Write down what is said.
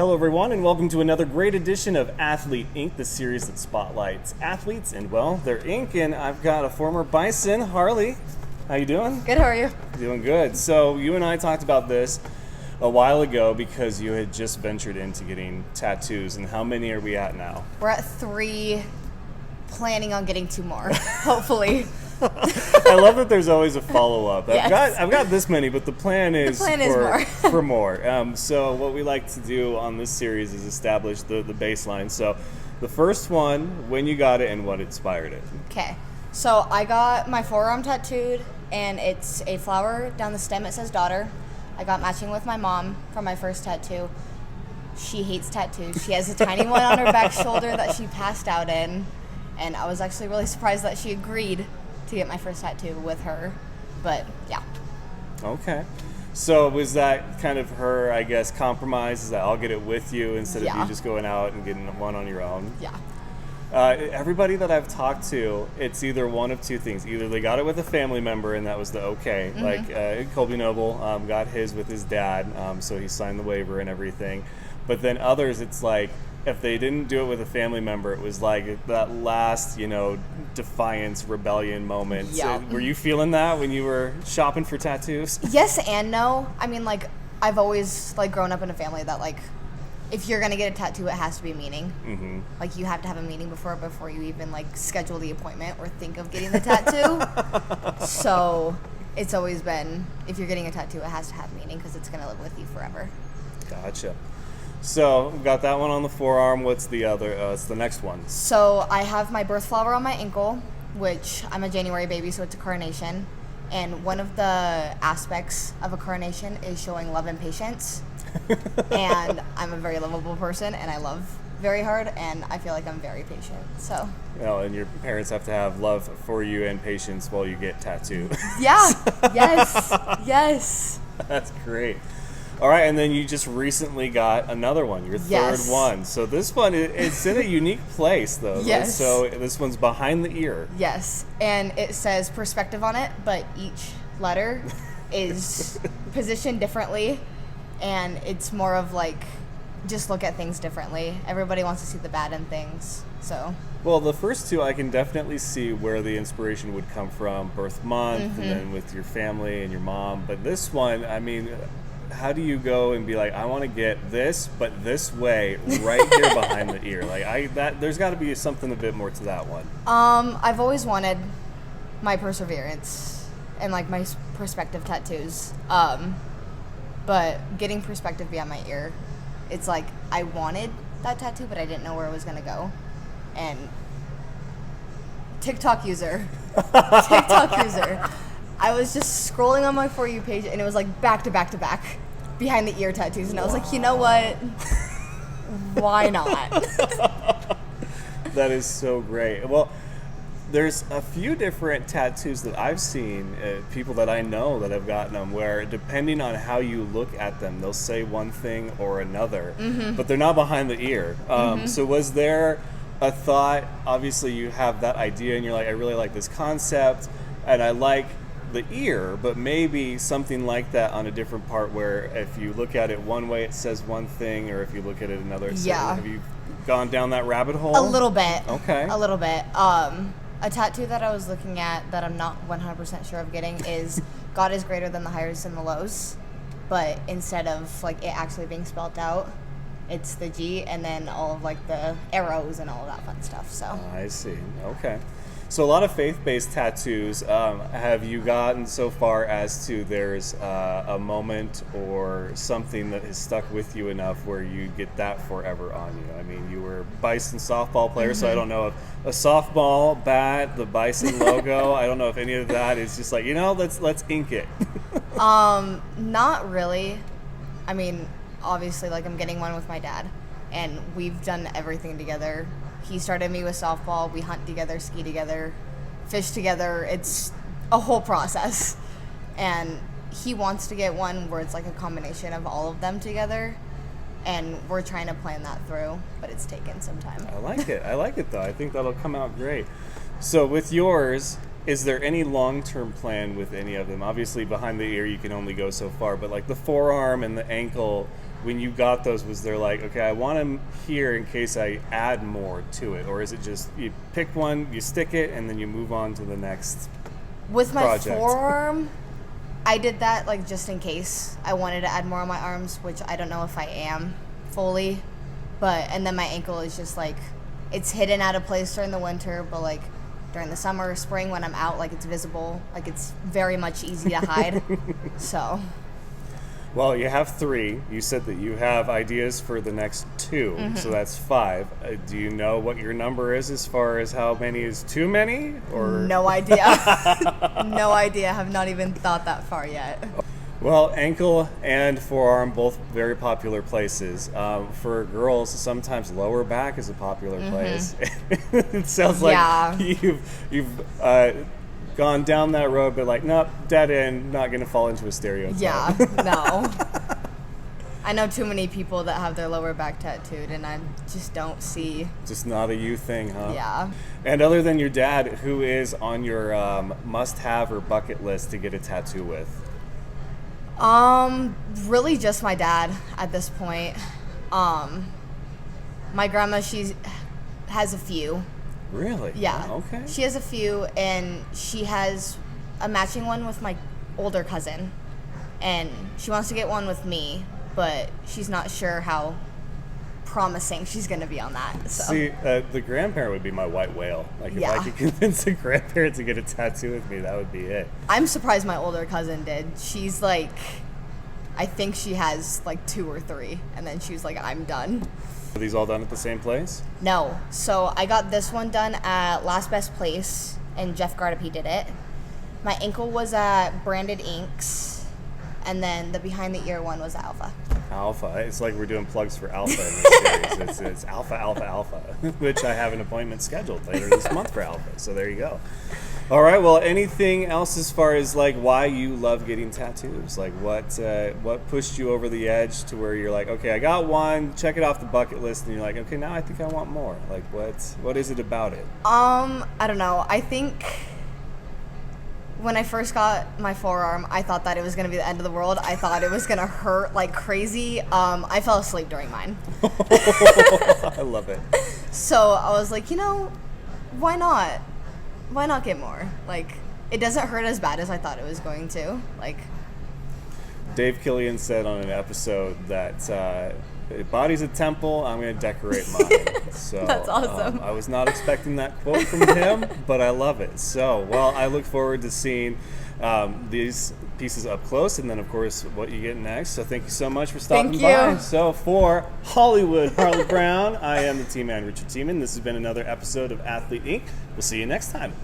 Hello everyone and welcome to another great edition of Athlete Inc., the series that spotlights athletes and, well, their ink. And I've got a former Bison, Harley. How you doing? Good, how are you? Doing good. So you and I talked about this a while ago because you had just ventured into getting tattoos. And how many are we at now? We're at 3, planning on getting 2 more, hopefully. I love that there's always a follow-up. Yes. I've got this many, but the plan is, more. for more. So what we like to do on this series is establish the baseline. So the first one, when you got it and what inspired it. Okay, so I got my forearm tattooed, and it's a flower down the stem. It says daughter. I got matching with my mom for my first tattoo. She hates tattoos. She has a tiny one on her back shoulder that she passed out in, and I was actually really surprised that she agreed to get my first tattoo with her, but yeah. Okay. So was that kind of her, I guess, compromise? Is that I'll get it with you instead of you just going out and getting one on your own? Yeah. Everybody that I've talked to, it's either one of two things. Either they got it with a family member and that was the okay. Mm-hmm. Like Colby Noble got his with his dad, so he signed the waiver and everything. But then others, it's like, if they didn't do it with a family member, it was like that last, defiance, rebellion moment. Yeah. Were you feeling that when you were shopping for tattoos? Yes and no. I mean, I've always, grown up in a family that, if you're going to get a tattoo, it has to be a meaning. Mm-hmm. You have to have a meaning before you even, schedule the appointment or think of getting the tattoo. So it's always been, if you're getting a tattoo, it has to have meaning because it's going to live with you forever. Gotcha. So, we've got that one on the forearm. What's the other? It's the next one. So, I have my birth flower on my ankle, which I'm a January baby, so it's a coronation. And one of the aspects of a coronation is showing love and patience. And I'm a very lovable person, and I love very hard, and I feel like I'm very patient. So. And your parents have to have love for you and patience while you get tattooed. Yeah. Yes. That's great. All right, and then you just recently got another one, your third one. So this one, it's in a unique place, though. Yes. Right? So this one's behind the ear. Yes, and it says perspective on it, but each letter is positioned differently, and it's more of just look at things differently. Everybody wants to see the bad in things, so. Well, the first two, I can definitely see where the inspiration would come from, birth month, Mm-hmm. and then with your family and your mom. But this one, I mean, how do you go and be like, I want to get this, but this way, right here behind the ear? There's got to be something a bit more to that one. I've always wanted my perseverance and my perspective tattoos. But getting perspective behind my ear, it's I wanted that tattoo, but I didn't know where it was gonna go. And TikTok user. I was just scrolling on my For You page, and it was back to back to back behind the ear tattoos, and I was like, you know what? Why not? That is so great. Well, there's a few different tattoos that I've seen, people that I know that have gotten them, where depending on how you look at them, they'll say one thing or another, but they're not behind the ear. So was there a thought, obviously you have that idea and you're like, I really like this concept, and I like the ear, but maybe something like that on a different part where if you look at it one way it says one thing, or if you look at it another, have you gone down that rabbit hole? A little bit. Okay. A little bit. A tattoo that I was looking at that I'm not 100% sure of getting is God is greater than the highs and the lows, but instead of it actually being spelled out, it's the G and then all of the arrows and all of that fun stuff. So I see. Okay. So a lot of faith-based tattoos. Have you gotten so far as to there's a moment or something that has stuck with you enough where you get that forever on you? I mean, you were a Bison softball player, so I don't know if a softball bat, the Bison logo, I don't know if any of that is just let's ink it. Not really. I mean, obviously, I'm getting one with my dad, and we've done everything together. He started me with softball. We hunt together, ski together, fish together. It's a whole process. And he wants to get one where it's a combination of all of them together. And we're trying to plan that through, but it's taken some time. I like it, though. I think that'll come out great. So with yours, Is there any long-term plan with any of them? Obviously, behind the ear, you can only go so far, but like the forearm and the ankle, when you got those, was there like, okay, I want them here in case I add more to it, or is it just you pick one, you stick it, and then you move on to the next With my project? forearm, I did that like just in case I wanted to add more on my arms, which I don't know if I am fully. And then my ankle is just like, it's hidden out of place during the winter, but like during the summer or spring when I'm out, like it's visible, like it's very much easy to hide. So. Well, you have 3. You said that you have ideas for the next 2, so that's 5. Do you know what your number is as far as how many is too many? Or No idea. No idea. Have not even thought that far yet. Well, ankle and forearm, both very popular places. For girls, sometimes lower back is a popular place. It sounds like you've gone down that road, but like, nope, dead end, not going to fall into a stereotype. Yeah, no. I know too many people that have their lower back tattooed, and I just don't see. Just not a you thing, huh? Yeah. And other than your dad, who is on your must-have or bucket list to get a tattoo with? Really just my dad at this point. My grandma, she has a few. Really? Yeah. Oh, okay. She has a few, and she has a matching one with my older cousin, and she wants to get one with me, but she's not sure how promising she's going to be on that. So. See, the grandparent would be my white whale. Like, if I could convince a grandparent to get a tattoo with me, that would be it. I'm surprised my older cousin did. She's like, I think she has like 2 or 3, and then she was like, I'm done. Are these all done at the same place? No. So I got this one done at Last Best Place, and Jeff Gardapi did it. My ankle was at Branded Inks, and then the behind the ear one was at Alpha. Alpha. It's like we're doing plugs for Alpha in this series. It's Alpha, Alpha, Alpha, which I have an appointment scheduled later this month for Alpha. So there you go. All right. Well, anything else as far as like why you love getting tattoos? Like what pushed you over the edge to where you're like, okay, I got one, check it off the bucket list, and you're like, okay, now I think I want more. Like what is it about it? I don't know. I think when I first got my forearm, I thought that it was going to be the end of the world. I thought it was going to hurt like crazy. I fell asleep during mine. I love it. So I was like, why not? Why not get more? Like, it doesn't hurt as bad as I thought it was going to. Like, Dave Killian said on an episode that body's a temple, I'm going to decorate mine. So that's awesome. I was not expecting that quote from him, but I love it. So, well, I look forward to seeing these pieces up close, and then, of course, what you get next. So thank you so much for stopping by. So for Hollywood Harley Brown, I am the team man, Richard Tiemann. This has been another episode of Athlete Inc. We'll see you next time.